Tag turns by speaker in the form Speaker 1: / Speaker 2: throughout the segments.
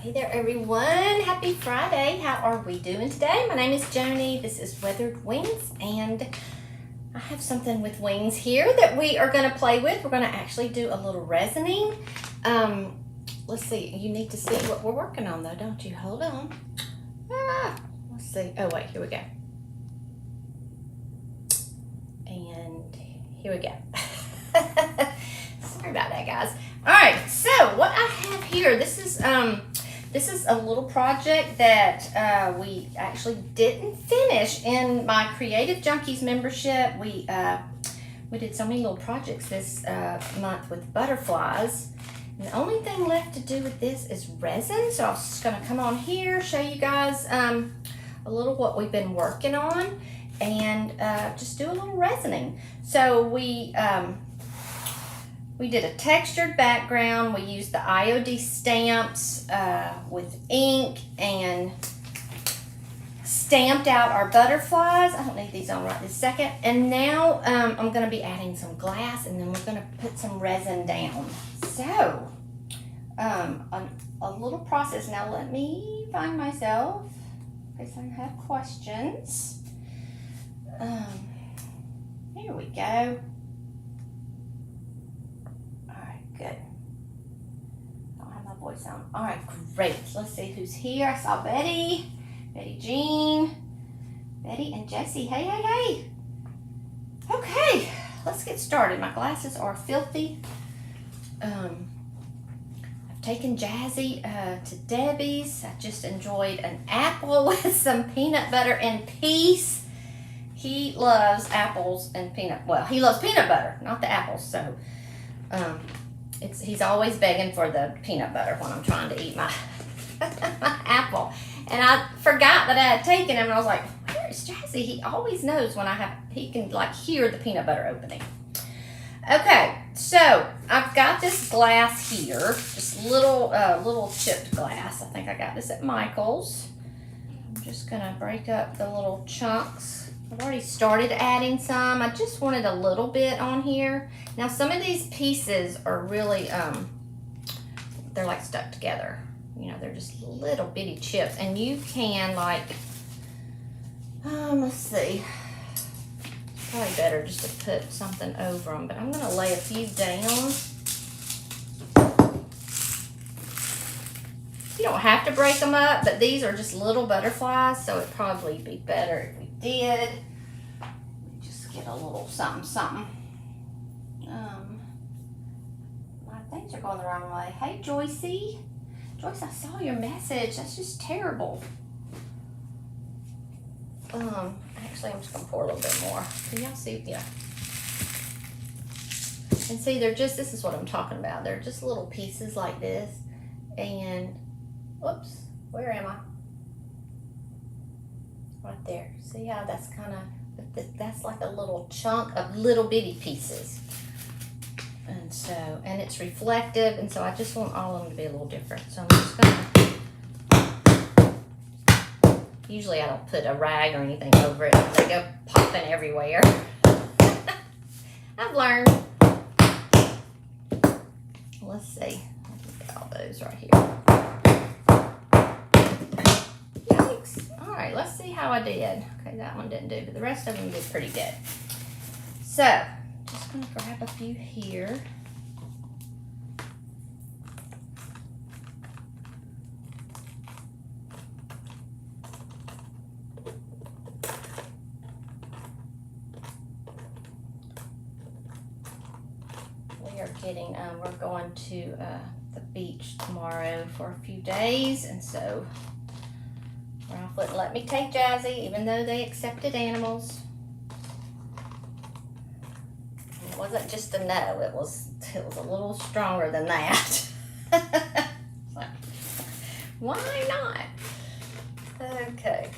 Speaker 1: Hey there everyone, happy Friday. How are we doing today? My name is Joni, this is Weathered Wings, and I have something with wings here that we are going to play with. We're going to actually do a little resining. Let's see, you need to see what we're working on though, don't you? Hold on. Let's see, oh wait, here we go. And here we go. Sorry about that, guys. All right, so what I have here, this is a little project that we actually didn't finish in my Creative Junkies membership. We did so many little projects this month with butterflies. And the only thing left to do with this is resin. So I was just gonna come on here, show you guys a little what we've been working on, and just do a little resining. So we did a textured background. We used the IOD stamps with ink and stamped out our butterflies. I don't need these on right this second. And now I'm going to be adding some glass, and then we're going to put some resin down. So a little process. Now let me find myself in case I have questions. Here we go. Good. I don't have my voice on. All right, great. Let's see who's here. I saw Betty, Betty Jean, Betty and Jessie. Hey, hey, hey. Okay, let's get started. My glasses are filthy. I've taken Jazzy to Debbie's. I just enjoyed an apple with some peanut butter and peace. He loves apples and peanut. Well, he loves peanut butter, not the apples. So, he's always begging for the peanut butter when I'm trying to eat my, my apple. And I forgot that I had taken him, and I was like, where is Jazzy? He always knows when he can like hear the peanut butter opening. Okay, so I've got this glass here, just little chipped glass. I think I got this at Michael's. I'm just gonna break up the little chunks. I've already started adding some. I just wanted a little bit on here. Now some of these pieces are really, they're like stuck together. You know, they're just little bitty chips. And you can like, let's see. Probably better just to put something over them. But I'm gonna lay a few down. You don't have to break them up, but these are just little butterflies, so it'd probably be better if we did. Just get a little something, something. My things are going the wrong way. Hey, Joycey. Joyce, I saw your message. That's just terrible. Actually, I'm just gonna pour a little bit more. Can y'all see? Yeah. And see, this is what I'm talking about. They're just little pieces like this, and whoops, where am I? Right there. See how that's kind of, that's like a little chunk of little bitty pieces. And so, and it's reflective, and so I just want all of them to be a little different. So I'm just gonna, usually I don't put a rag or anything over it. They go popping everywhere. I've learned. Let's see. Get all those right here. All right, let's see how I did. Okay, that one didn't do, but the rest of them did pretty good. So, just gonna grab a few here. We are getting, we're going to the beach tomorrow for a few days, and so Ralph wouldn't let me take Jazzy, even though they accepted animals. It wasn't just a no, it was a little stronger than that. Why not? Okay.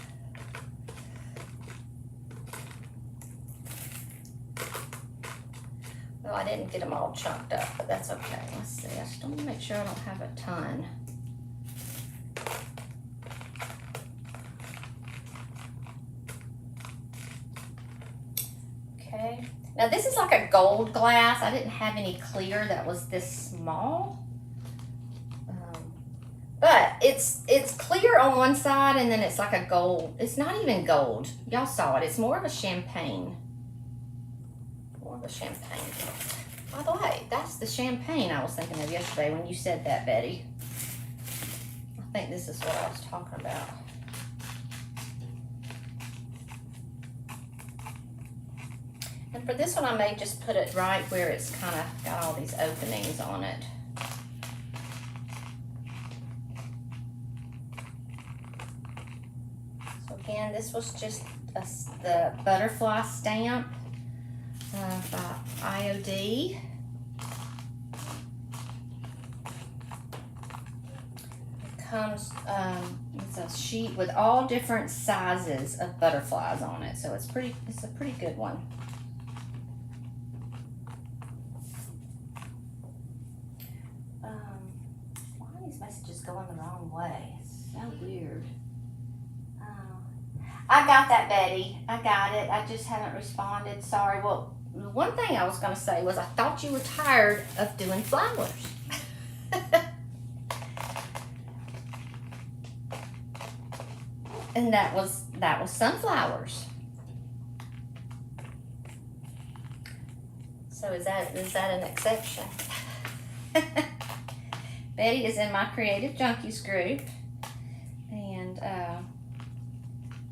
Speaker 1: Well, I didn't get them all chunked up, but that's okay. Let's see, I just want to make sure I don't have a ton. Okay. Now this is like a gold glass. I didn't have any clear that was this small. But it's clear on one side, and then it's like a gold. It's not even gold. Y'all saw it. It's more of a champagne. More of a champagne. By the way, that's the champagne I was thinking of yesterday when you said that, Betty. I think this is what I was talking about. And for this one, I may just put it right where it's kind of got all these openings on it. So again, this was just the butterfly stamp by IOD. It comes, it's a sheet with all different sizes of butterflies on it, so it's a pretty good one. Why are these messages going the wrong way? It's so weird. I got that, Betty. I got it. I just haven't responded. Sorry. Well, one thing I was going to say was I thought you were tired of doing flowers. And that was sunflowers. So is that an exception? Betty is in my Creative Junkies group, and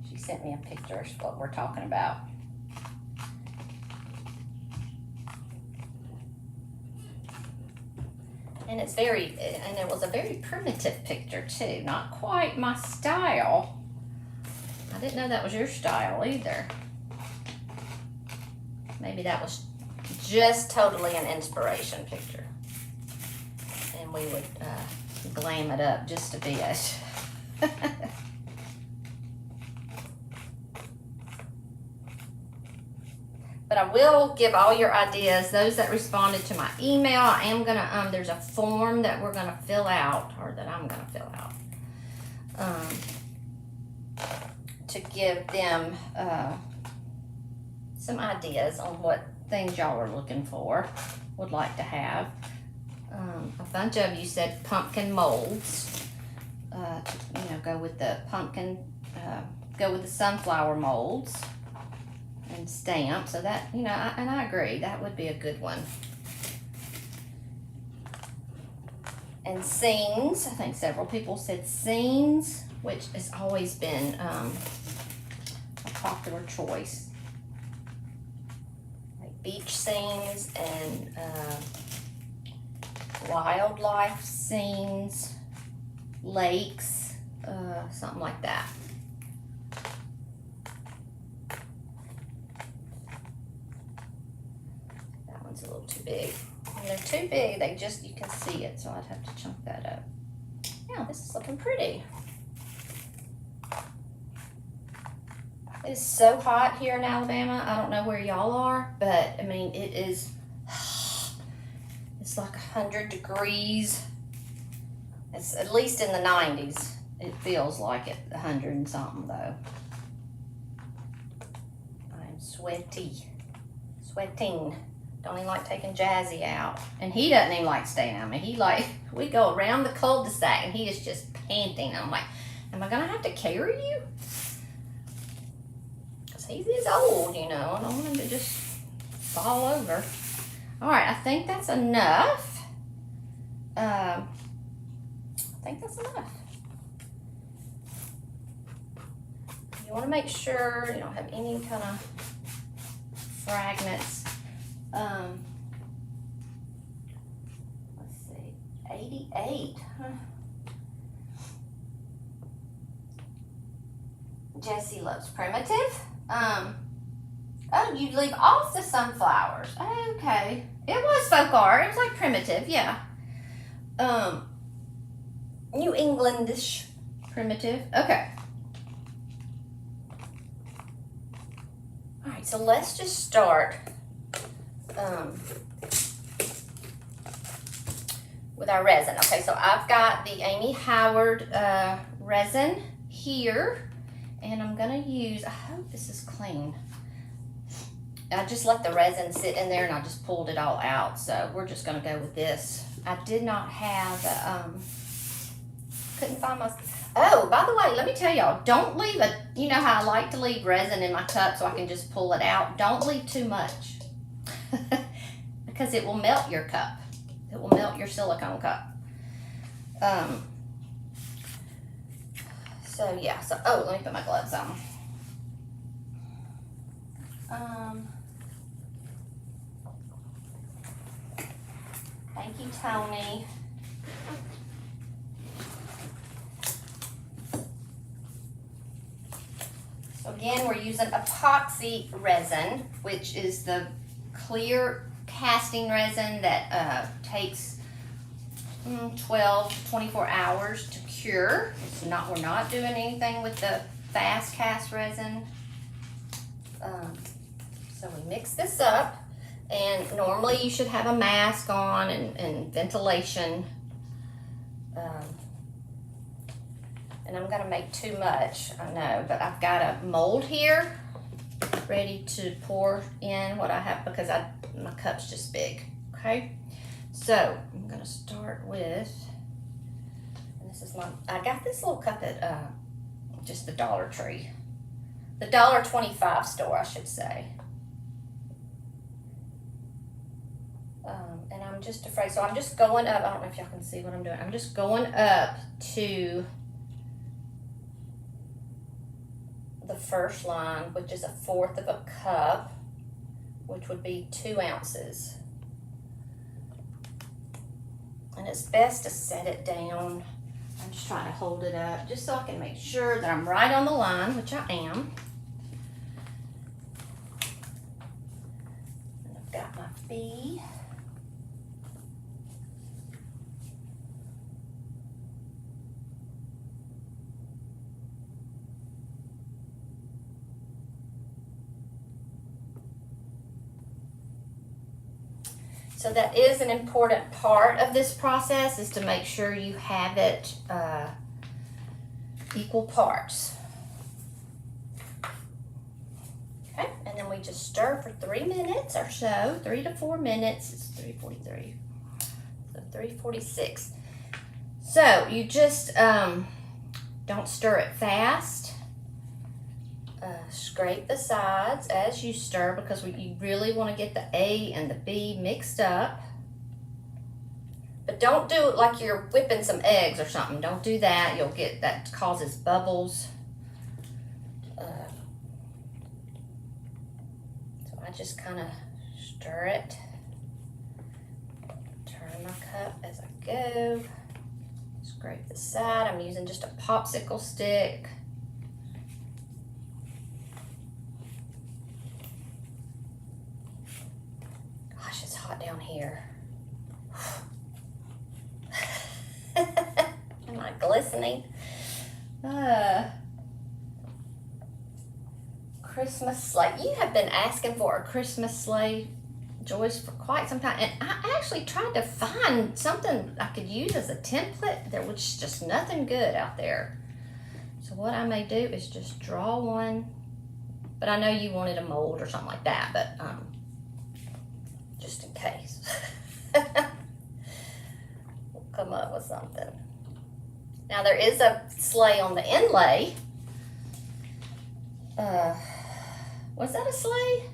Speaker 1: she sent me a picture of what we're talking about. And it was a very primitive picture too, not quite my style. I didn't know that was your style either. Maybe that was just totally an inspiration picture. And we would glam it up just a bit. But I will give all your ideas, those that responded to my email. I am gonna, there's a form that we're gonna fill out, or that I'm gonna fill out, to give them some ideas on what things y'all are looking for, would like to have. A bunch of you said pumpkin molds, go with the pumpkin, go with the sunflower molds and stamp. So that, and I agree, that would be a good one. And scenes, I think several people said scenes, which has always been a popular choice. Like beach scenes and wildlife scenes, lakes, something like that. That one's a little too big. When they're too big, you can see it, so I'd have to chunk that up. Yeah, this is looking pretty. It is so hot here in Alabama. I don't know where y'all are, but I mean, it is, it's like 100 degrees. It's at least in the 90s. It feels like it, 100 and something though. I'm sweating. Don't even like taking Jazzy out. And he doesn't even like staying out. I mean, we go around the cul-de-sac and he is just panting. I'm like, am I gonna have to carry you? Because he is old, I don't want him to just fall over. All right, I think that's enough. You want to make sure you don't have any kind of fragments. Let's see, 88. Huh? Jessie loves primitive. Oh, you leave off the sunflowers. Okay. It was folk art. It was like primitive, yeah. New Englandish primitive. Okay. All right, so let's just start with our resin. Okay, so I've got the Amy Howard resin here, and I'm gonna use, I hope this is clean. I just let the resin sit in there and I just pulled it all out, so we're just gonna go with this. I did not have a couldn't find my, oh, by the way, let me tell y'all, don't leave you know how I like to leave resin in my cup so I can just pull it out. Don't leave too much because it will melt your cup. It will melt your silicone cup. So yeah, so, oh, let me put my gloves on. Thank you, Tony. So again, we're using epoxy resin, which is the clear casting resin that takes 12 to 24 hours to cure. We're not doing anything with the fast cast resin. So we mix this up, and normally you should have a mask on and ventilation. And I'm gonna make too much, I know, but I've got a mold here ready to pour in what I have because my cup's just big, okay? So I'm gonna start with, and this is I got this little cup at just the Dollar Tree. The $1.25 store, I should say. And I'm just afraid, so I'm just going up, I don't know if y'all can see what I'm doing. I'm just going up to the first line, which is 1/4 of a cup, which would be 2 ounces. And it's best to set it down. I'm just trying to hold it up just so I can make sure that I'm right on the line, which I am. And I've got my fee. So that is an important part of this process, is to make sure you have it equal parts. Okay, and then we just stir for 3 minutes or so, 3 to 4 minutes. It's 3:43, so 3:46. So you just don't stir it fast. Scrape the sides as you stir, because you really want to get the A and the B mixed up. But don't do it like you're whipping some eggs or something. Don't do that. That causes bubbles. So I just kind of stir it. Turn my cup as I go. Scrape the side. I'm using just a popsicle stick. Down here. Am I glistening? Christmas sleigh. You have been asking for a Christmas sleigh, Joyce, for quite some time, and I actually tried to find something I could use as a template. There was just nothing good out there. So what I may do is just draw one, but I know you wanted a mold or something like that, but just in case. We'll come up with something. Now there is a sleigh on the inlay. Was that a sleigh?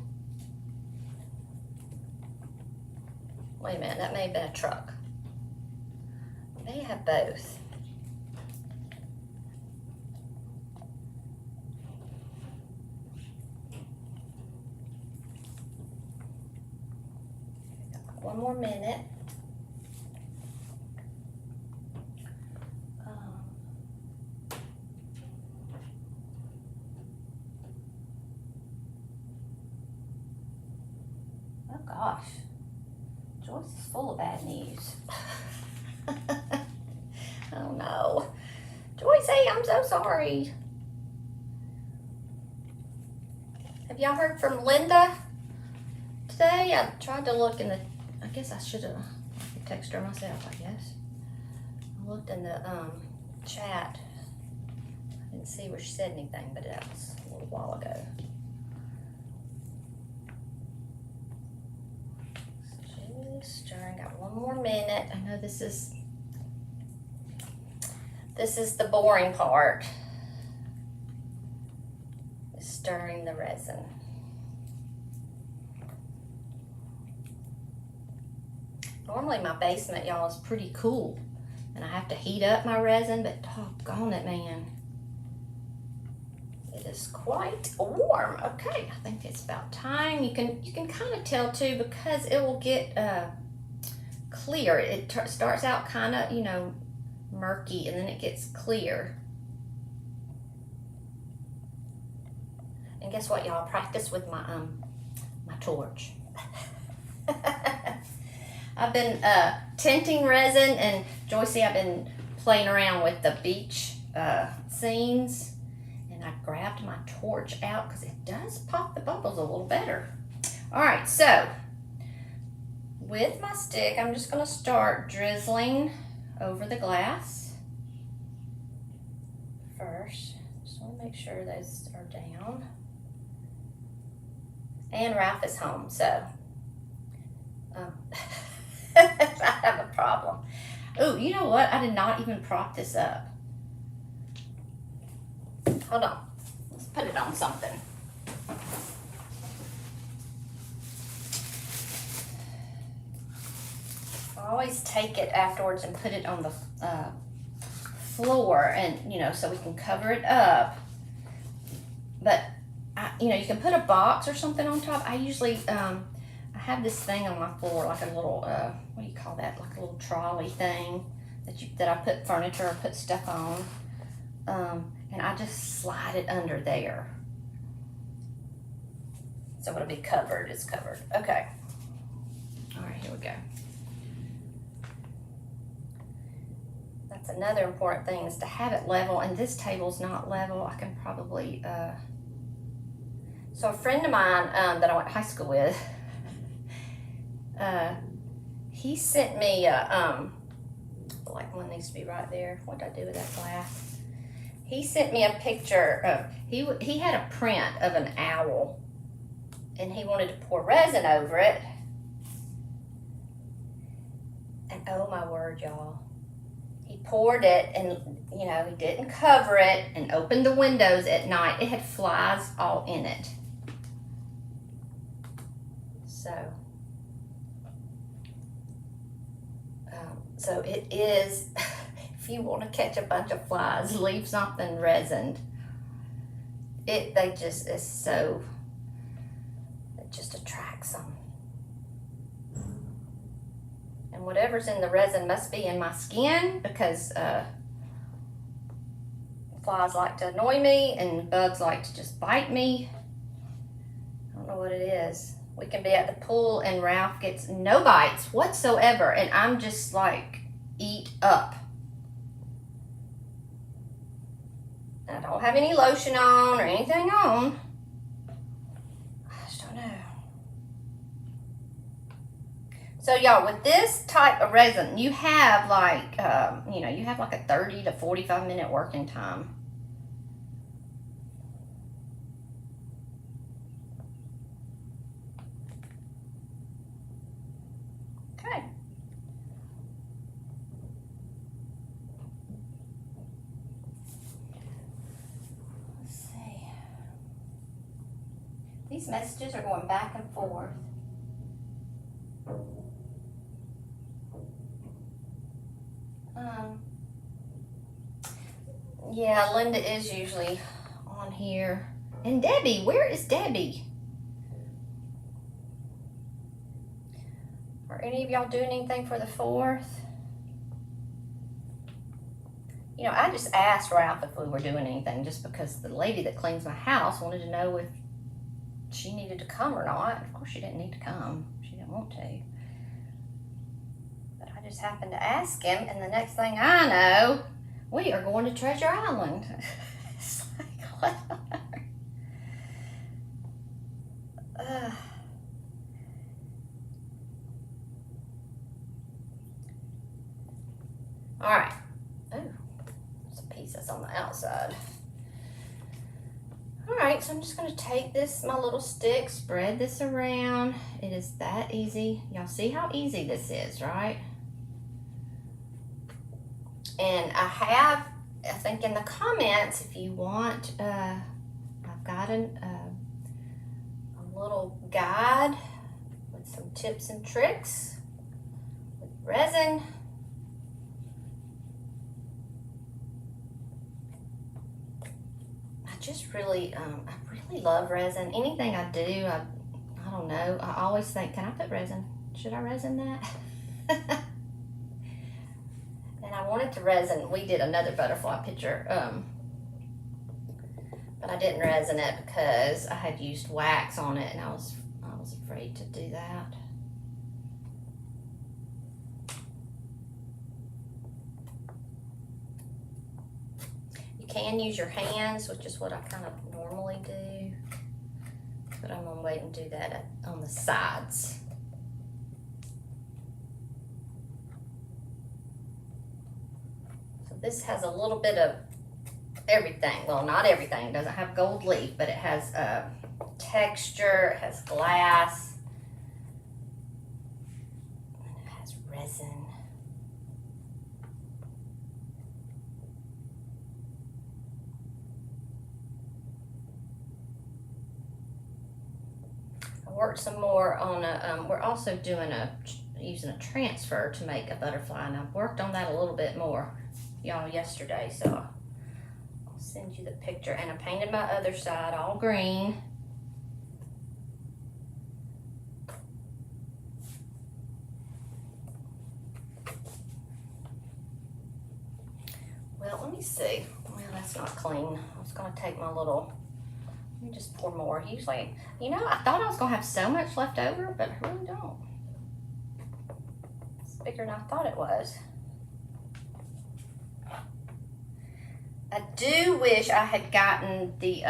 Speaker 1: Wait a minute, that may have been a truck. They have both. One more minute. Oh gosh, Joyce is full of bad news. Oh no. Joyce, hey, I'm so sorry. Have y'all heard from Linda today? I tried to look in the, I guess I should have, I could text her myself, I guess. I looked in the chat. I didn't see where she said anything, but that was a little while ago. Just stirring, got one more minute. I know this is This is the boring part, stirring the resin. Normally my basement, y'all, is pretty cool, and I have to heat up my resin, but doggone it, man. It is quite warm. Okay, I think it's about time. You can kind of tell too, because it will get clear. It starts out kind of, you know, murky, and then it gets clear. And guess what, y'all? Practice with my my torch. I've been tinting resin, and Joycey, I've been playing around with the beach scenes, and I grabbed my torch out because it does pop the bubbles a little better. All right, so with my stick, I'm just going to start drizzling over the glass first. Just want to make sure those are down. And Ralph is home, so I have a problem. Oh, you know what? I did not even prop this up. Hold on. Let's put it on something. I always take it afterwards and put it on the floor, and you know, so we can cover it up. But you know, you can put a box or something on top. I usually I have this thing on my floor, like a little what do you call that? Like a little trolley thing that I put furniture or put stuff on, and I just slide it under there, so it'll be covered. It's covered. Okay. All right, here we go. That's another important thing, is to have it level, and this table's not level. I can probably so a friend of mine that I went to high school with, he sent me like one needs to be right there. What did I do with that glass? He sent me a picture of, he had a print of an owl, and he wanted to pour resin over it. And oh my word, y'all. He poured it, and you know, he didn't cover it, and opened the windows at night. It had flies all in it. So it is, if you want to catch a bunch of flies, leave something resined. It just attracts them. And whatever's in the resin must be in my skin, because flies like to annoy me, and bugs like to just bite me. I don't know what it is. We can be at the pool and Ralph gets no bites whatsoever, and I'm just like, eat up. And I don't have any lotion on or anything on. I just don't know. So y'all, with this type of resin, you have like, you know, you have like a 30 to 45 minute working time. Okay. Let's see. These messages are going back and forth. Yeah, Linda is usually on here. And Debbie, where is Debbie? Are any of y'all doing anything for the 4th? You know, I just asked Ralph if we were doing anything, just because the lady that cleans my house wanted to know if she needed to come or not. Of course she didn't need to come. She didn't want to. But I just happened to ask him, and the next thing I know, we are going to Treasure Island. It's like, what? All right. Oh, there's a piece that's on the outside. All right, so I'm just going to take this, my little stick, spread this around. It is that easy. Y'all see how easy this is, right? And I have I think in the comments, if you want, I've got a little guide with some tips and tricks with resin. I just really, I really love resin. Anything I do, I don't know, I always think, can I put resin? Should I resin that? And I wanted to resin, we did another butterfly picture, but I didn't resin it because I had used wax on it and I was afraid to do that. You can use your hands, which is what I kind of normally do, but I'm gonna wait and do that on the sides. So this has a little bit of everything. Well, not everything. It doesn't have gold leaf, but it has texture, it has glass, and it has resin. I worked some more on a, we're also doing using a transfer to make a butterfly, and I've worked on that a little bit more, y'all, yesterday, so I'll send you the picture. And I painted my other side all green. Well, let me see. Well, that's not clean. I was gonna take my little, let me just pour more. Usually, you know, I thought I was gonna have so much left over, but I really don't. It's bigger than I thought it was. I do wish I had gotten the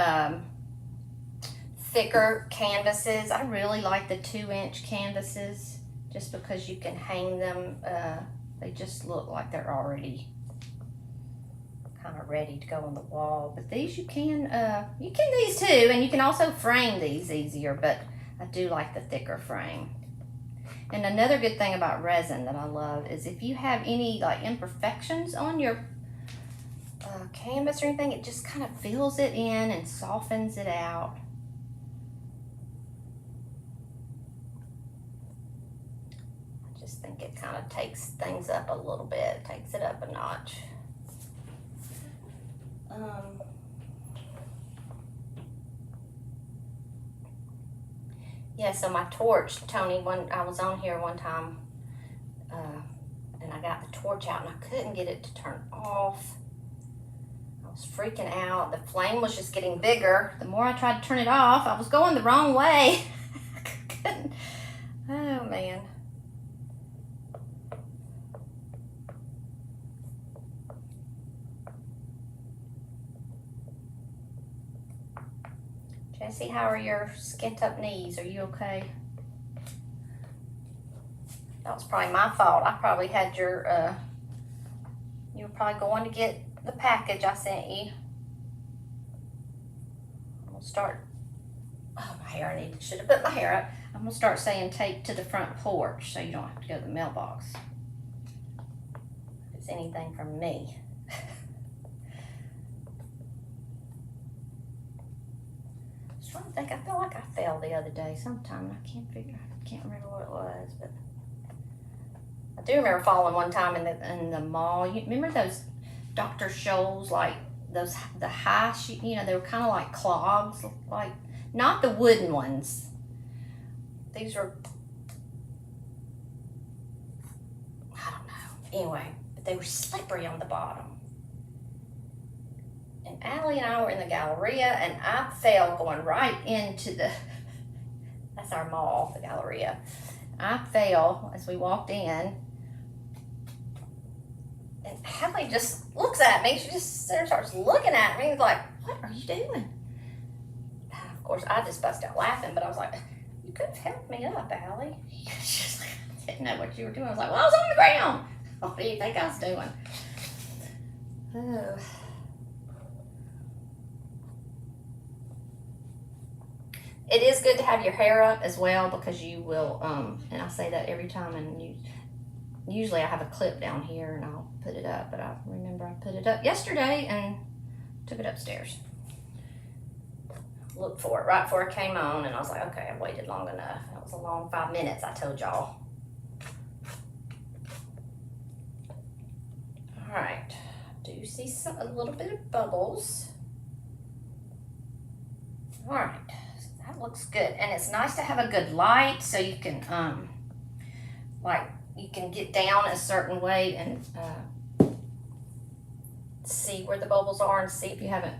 Speaker 1: thicker canvases. I really like the 2-inch canvases just because you can hang them. They just look like they're already kind of ready to go on the wall. But these you can these too, and you can also frame these easier, but I do like the thicker frame. And another good thing about resin that I love is if you have any like imperfections on your canvas or anything, it just kind of fills it in and softens it out. I just think it kind of takes things up a little bit, takes it up a notch. Yeah, so my torch, Tony, when I was on here one time, and I got the torch out and I couldn't get it to turn off. I was freaking out. The flame was just getting bigger. The more I tried to turn it off, I was going the wrong way. I couldn't. Oh, man. Jesse, how are your skint up knees? Are you okay? That was probably my fault. I probably had your, you were probably going to get the package I sent you. I'm gonna start, oh, my hair, should have put my hair up. I'm gonna start saying take to the front porch so you don't have to go to the mailbox. If it's anything from me. I was trying to think, I feel like I fell the other day sometime, and I can't remember what it was, but I do remember falling one time in the mall. You remember those Dr. Scholl's, like those, the high, you know, they were kind of like clogs, like, not the wooden ones. These were, I don't know. Anyway, but they were slippery on the bottom. And Allie and I were in the Galleria, and I fell going right into the, that's our mall, the Galleria. I fell as we walked in, and Allie just looks at me. She just starts looking at me like, what are you doing? Of course, I just bust out laughing, but I was like, you could have helped me up, Allie. She's like, I didn't know what you were doing. I was like, well, I was on the ground. What do you think I was doing? Oh. It is good to have your hair up as well, because you will, and I say that every time, and usually I have a clip down here and I'll put it up, but I remember I put it up yesterday and took it upstairs. Looked for it right before I came on, and I was like, okay, I waited long enough. It was a long 5 minutes, I told y'all. All right, I do see a little bit of bubbles. All right, so that looks good, and it's nice to have a good light so you can like you can get down a certain way and see where the bubbles are and see if you haven't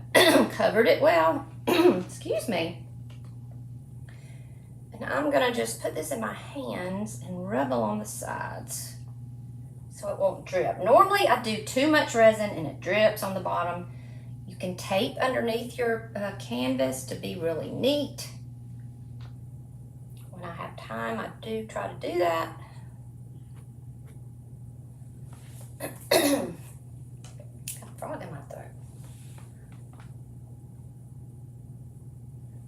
Speaker 1: covered it well. Excuse me. And I'm gonna just put this in my hands and rub along the sides so it won't drip. Normally I do too much resin and it drips on the bottom. You can tape underneath your canvas to be really neat. When I have time, I do try to do that. Got a frog in my throat.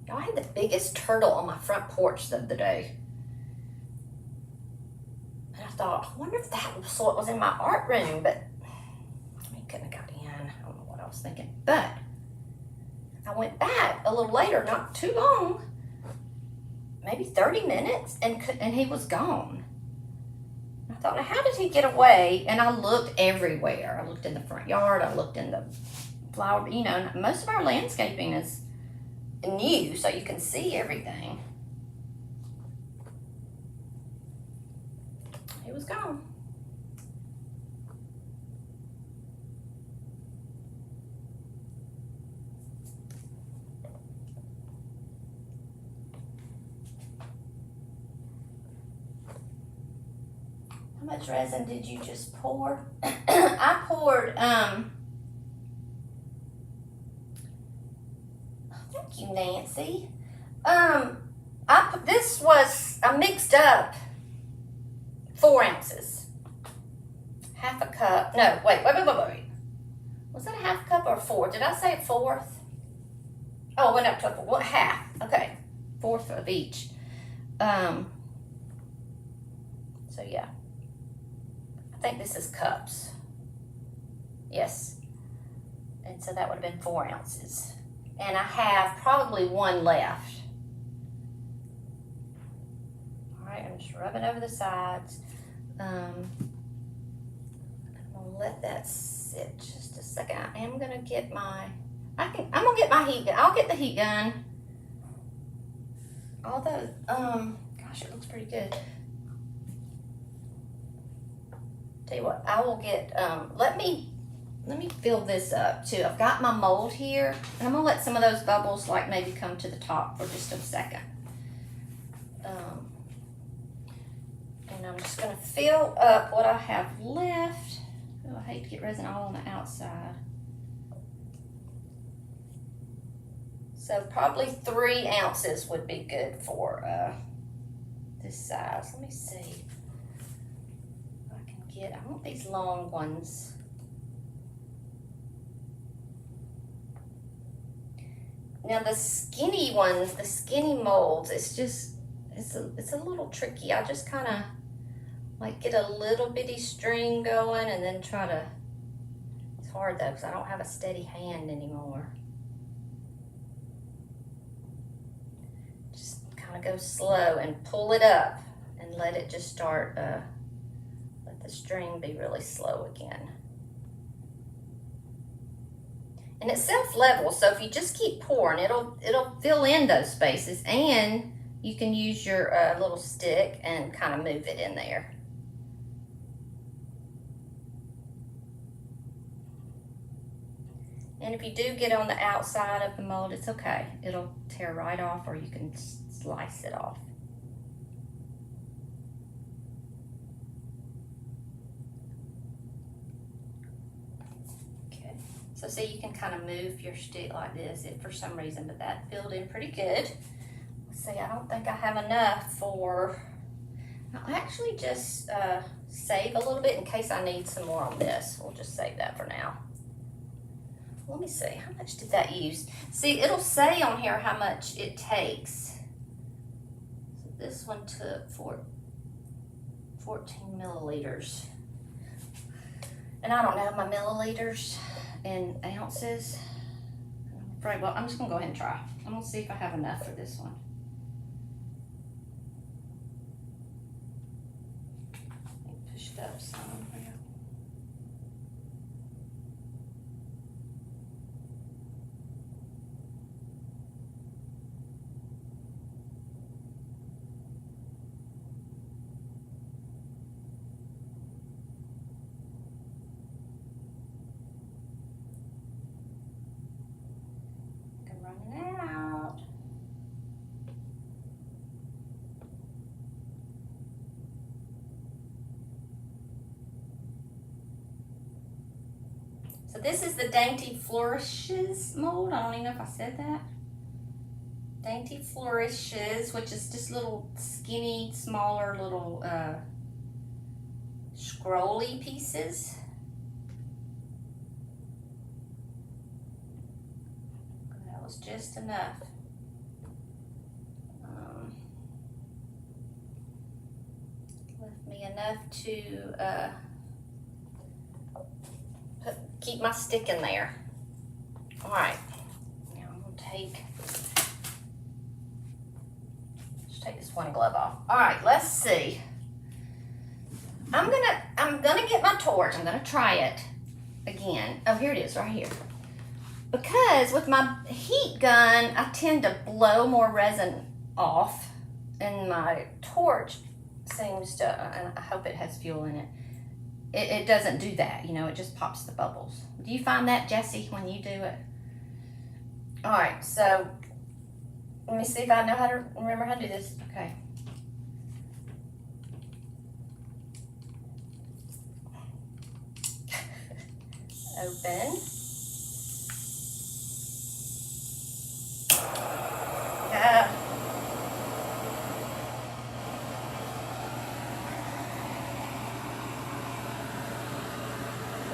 Speaker 1: Y'all, I had the biggest turtle on my front porch the other day. And I thought, I wonder if that was what was in my art room, but I couldn't have got in. I don't know what I was thinking. But I went back a little later, not too long, maybe 30 minutes, and he was gone. I thought, now how did he get away? And I looked everywhere. I looked in the front yard. I looked in the flower, you know, most of our landscaping is new, so you can see everything. He was gone. How much resin did you just pour? I poured, thank you, Nancy. I mixed up 4 ounces. Half a cup. No, wait. Was that a half cup or 4? Did I say a fourth? Oh, it went up to half. Okay. 1/4 of each. So yeah. I think this is cups. Yes. And so that would have been 4 ounces. And I have probably 1 left. All right, I'm just rubbing over the sides. I'm gonna let that sit just a second. I am gonna get I'm gonna get my heat gun. I'll get the heat gun. Although, gosh, it looks pretty good. Tell you what, I will get, let me fill this up too. I've got my mold here, and I'm gonna let some of those bubbles like maybe come to the top for just a second. And I'm just gonna fill up what I have left. Oh, I hate to get resin all on the outside. So probably 3 ounces would be good for this size. Let me see if I can get, I want these long ones. Now the skinny ones, the skinny molds, it's a little tricky. I just kind of like get a little bitty string going and then try to, it's hard though because I don't have a steady hand anymore. Just kind of go slow and pull it up and let it just start, let the string be really slow again. And it's self-level, so if you just keep pouring, it'll fill in those spaces, and you can use your little stick and kind of move it in there. And if you do get on the outside of the mold, it's okay. It'll tear right off, or you can slice it off. So see, you can kind of move your stick like this if for some reason, but that filled in pretty good. Let's see, I don't think I have enough for, I'll actually just save a little bit in case I need some more on this. We'll just save that for now. Let me see, how much did that use? See, it'll say on here how much it takes. So this one took 14 milliliters. And I don't know my milliliters and ounces. I'm afraid, well, I'm just gonna go ahead and try. I'm gonna see if I have enough for this one. Push it up some. Running out. So this is the Dainty Flourishes mold. I don't even know if I said that. Dainty Flourishes, which is just little skinny, smaller little scrolly pieces. Just enough. Left me enough to keep my stick in there. All right, now I'm gonna just take this one glove off. All right, let's see. I'm gonna get my torch. I'm gonna try it again. Oh, here it is, right here. Because with my heat gun, I tend to blow more resin off, and my torch seems to, and I hope it has fuel in it, it doesn't do that, you know, it just pops the bubbles. Do you find that, Jessie, when you do it? All right, so let me see if I know how to remember how to do this. Okay. Open.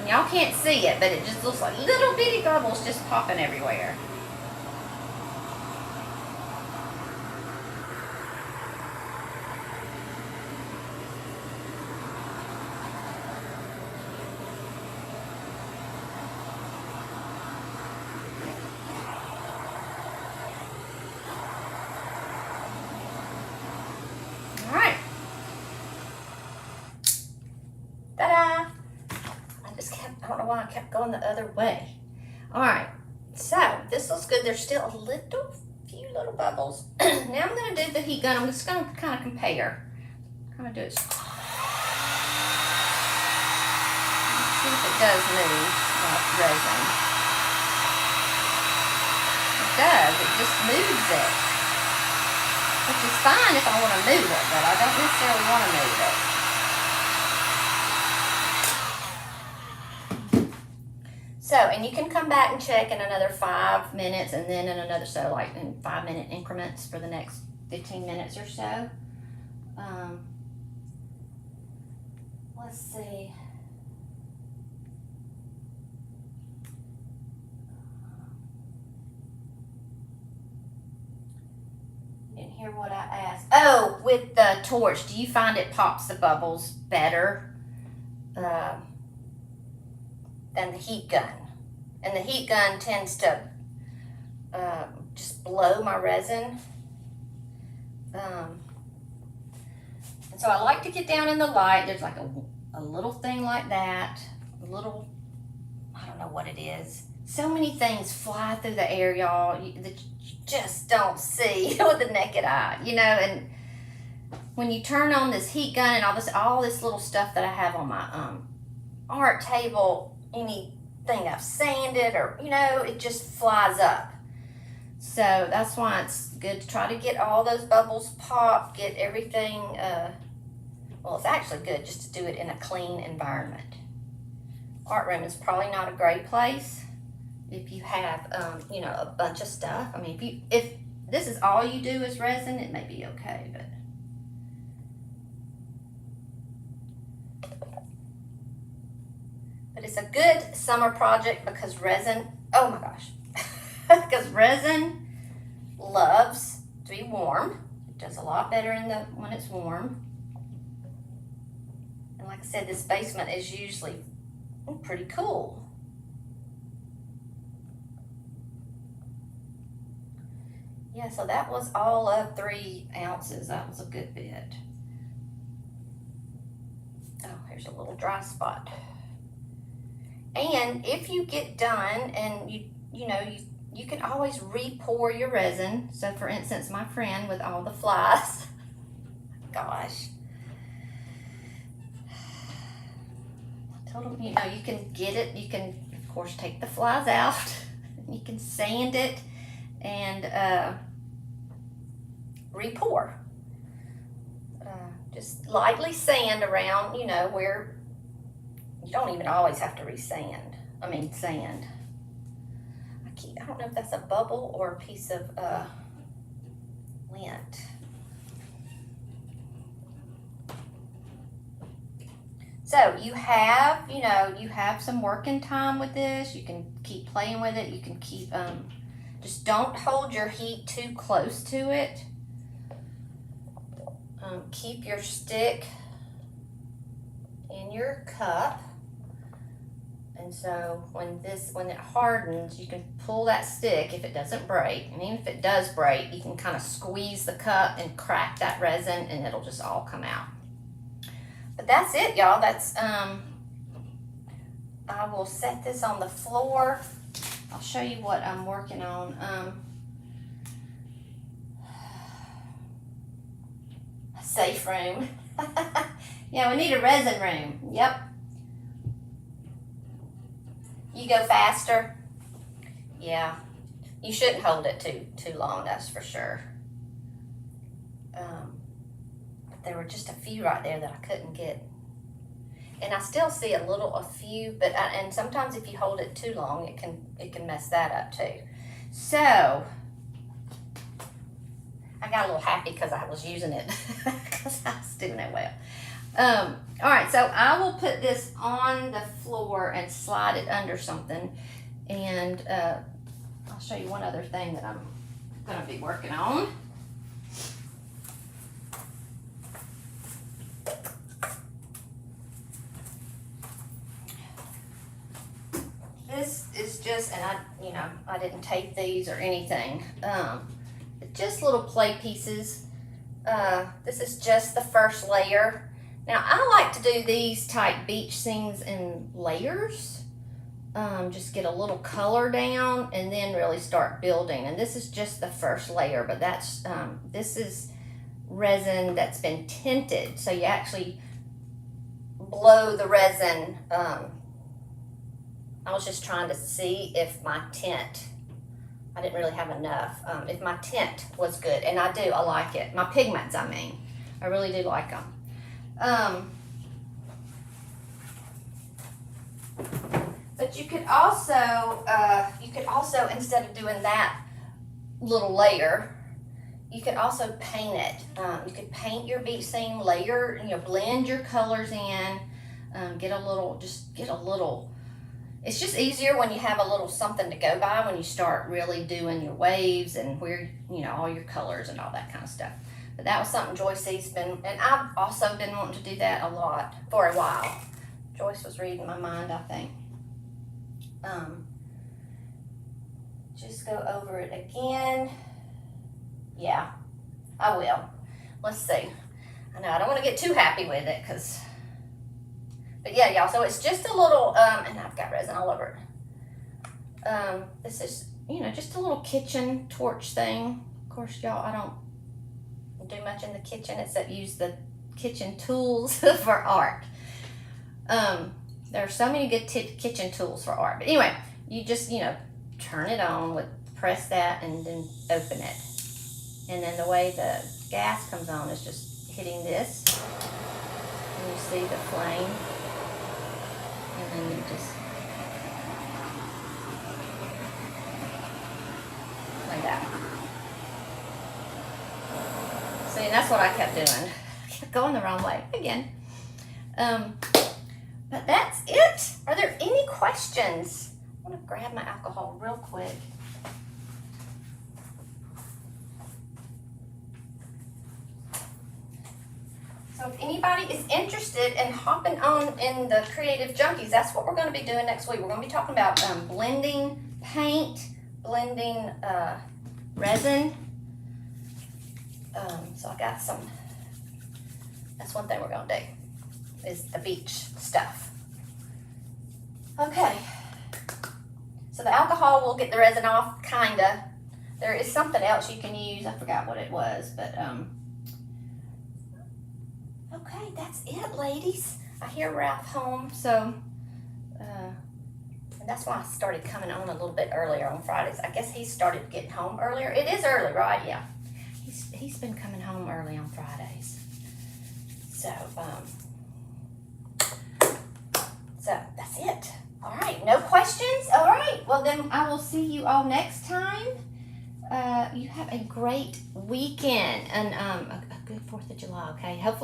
Speaker 1: Y'all can't see it, but it just looks like little bitty bubbles just popping everywhere. All right. Ta-da! I don't know why I kept going the other way. All right, so this looks good. There's still a few little bubbles. Now I'm gonna do the heat gun. I'm just gonna kind of compare. Kind of do it. Let's see if it does move like resin. It does, it just moves it. Which is fine if I want to move it, but I don't necessarily want to move it. So, and you can come back and check in another 5 minutes, and then in another, so like in 5-minute increments for the next 15 minutes or so. Let's see. You didn't hear what I asked. Oh, with the torch, do you find it pops the bubbles better than the heat gun? And the heat gun tends to just blow my resin. And so I like to get down in the light. There's like a little thing like that. A little, I don't know what it is. So many things fly through the air, y'all, that you just don't see with the naked eye, you know. And when you turn on this heat gun and all this little stuff that I have on my art table, anything I've sanded or, you know, it just flies up. So that's why it's good to try to get all those bubbles popped, get everything, well, it's actually good just to do it in a clean environment. Art room is probably not a great place if you have, you know, a bunch of stuff. I mean, if this is all you do is resin, it may be okay, but it's a good summer project because resin, oh my gosh, because resin loves to be warm. It does a lot better when it's warm. And like I said, this basement is usually pretty cool. Yeah, so that was all of 3 ounces. That was a good bit. Oh, here's a little dry spot. And if you get done and you can always re-pour your resin. So for instance, my friend with all the flies, gosh, I told him, you can get it. You can, of course, take the flies out. You can sand it and re-pour. Just lightly sand around, where you don't even always have to sand. I don't know if that's a bubble or a piece of lint. So you have some working time with this. You can keep playing with it. You can keep, just don't hold your heat too close to it. Keep your stick in your cup. And so when it hardens, you can pull that stick if it doesn't break. And even if it does break, you can kind of squeeze the cup and crack that resin and it'll just all come out. But that's it, y'all. That's, I will set this on the floor. I'll show you what I'm working on. A safe room. Yeah, we need a resin room. Yep. You go faster. Yeah. You shouldn't hold it too long, that's for sure. But there were just a few right there that I couldn't get. And I still see a few, but and sometimes if you hold it too long, it can mess that up too. So I got a little happy because I was using it because I was doing it well. All right, so I will put this on the floor and slide it under something, and I'll show you one other thing that I'm going to be working on. This is just, and I didn't tape these or anything. Just little play pieces. This is just the first layer. Now, I like to do these type beach scenes in layers. Just get a little color down and then really start building. And this is just the first layer, but this is resin that's been tinted. So you actually blow the resin. I was just trying to see if my tint, I didn't really have enough, if my tint was good. And I do, I like it. My pigments, I really do like them. But you could also, instead of doing that little layer, you could also paint it. You could paint your beach scene layer, blend your colors in, get a little, it's just easier when you have a little something to go by when you start really doing your waves and where, all your colors and all that kind of stuff. But that was something Joyce's been, and I've also been wanting to do that a lot for a while. Joyce was reading my mind, I think. Just go over it again. Yeah, I will. Let's see. I know I don't want to get too happy with it but yeah, y'all, so it's just a little, and I've got resin all over it. This is, just a little kitchen torch thing. Of course, y'all, I don't do much in the kitchen except use the kitchen tools for art. There are so many good kitchen tools for art. But anyway, you just, turn it on, press that, and then open it. And then the way the gas comes on is just hitting this. And you see the flame. And then you just, like that. See, and that's what I kept doing. I kept going the wrong way again. But that's it. Are there any questions? I want to grab my alcohol real quick. So if anybody is interested in hopping on in the Creative Junkies, that's what we're going to be doing next week. We're going to be talking about blending paint, blending resin. So I got some, that's one thing we're going to do, is the beach stuff. Okay. So the alcohol will get the resin off, kinda. There is something else you can use. I forgot what it was, but okay, that's it, ladies. I hear Ralph home, so and that's why I started coming on a little bit earlier on Fridays. I guess he started getting home earlier. It is early, right? Yeah. He's been coming home early on Fridays. So so that's it. All right, no questions? All right, well then I will see you all next time. You have a great weekend and a good 4th of July, okay? Hopefully